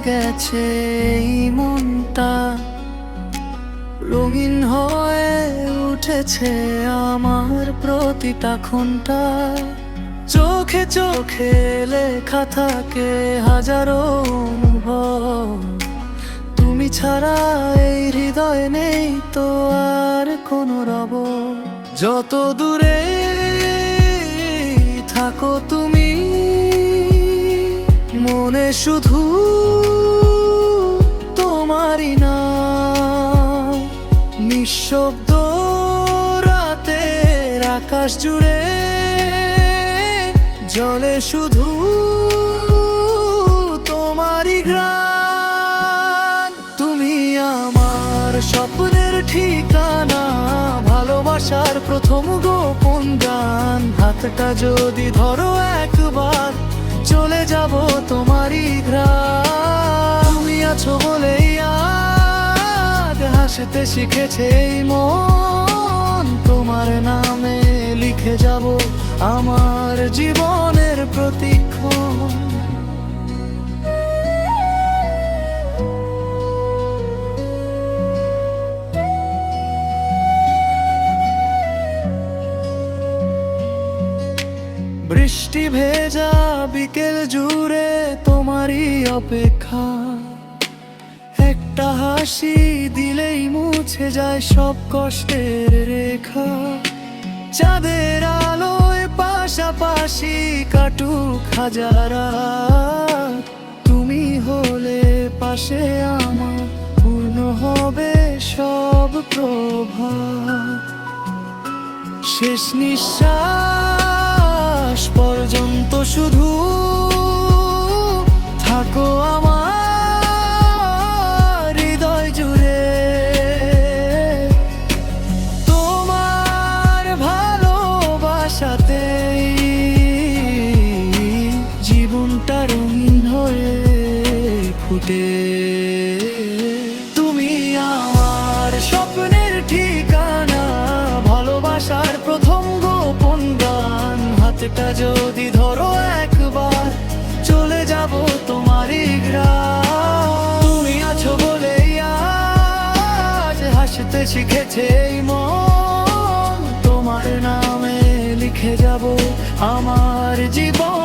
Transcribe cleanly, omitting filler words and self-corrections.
গেছে এই মনটা, রঙিন হয়ে উঠেছে আমার প্রতিটা ঘন্টা। চোখে চোখে লেখা থাকে হাজারো অনুভব, তুমি ছাড়া এই হৃদয়ে নেই তো আর কোনো রব। যত দূরে থাকো তুমি, মনে শুধু তোমারই নাম। নিঃশব্দ রাতের আকাশ জুড়ে জলে শুধু তোমারই ঘ্রাণ। তুমি আমার স্বপ্নের ঠিকানা, ভালোবাসার প্রথম গোপন গান। হাতটা যদি ধরো একবার, চলে যাব তোমারই ঘ্রাণ। তুমি আছো বলেই আজ হাসতে শিখেছে এই মন। তোমার নামে লিখে যাব আমার জীবনের প্রতিক্ষণ। বৃষ্টি ভেজা বিকেল জুড়ে তোমারই অপেক্ষা, একটা হাসি দিলেই মুছে যায় সব কষ্টের রেখা। চাঁদের আলোয় পাশাপাশি কাটুক হাজার রাত, তুমি হলে পাশে আমার পূর্ণ হবে সব প্রভাত। শেষ নিঃশ্বাস পর্যন্ত শুধু থাকো আমার হৃদয় জুড়ে। তোমার ভালোবাসাতেই জীবনটা রঙিন হয়ে ফুটে। তুমি আমার স্বপ্নের ঠিকানা, ভালোবাসার প্রথম গোপন গান। হাতটা যদি ধরো একবার, চলে যাব তোমারই ঘ্রাণ। তুমি আছো বলেই আজ হাসতে শিখেছে এই মন। তোমার নামে লিখে যাব আমার জীবন।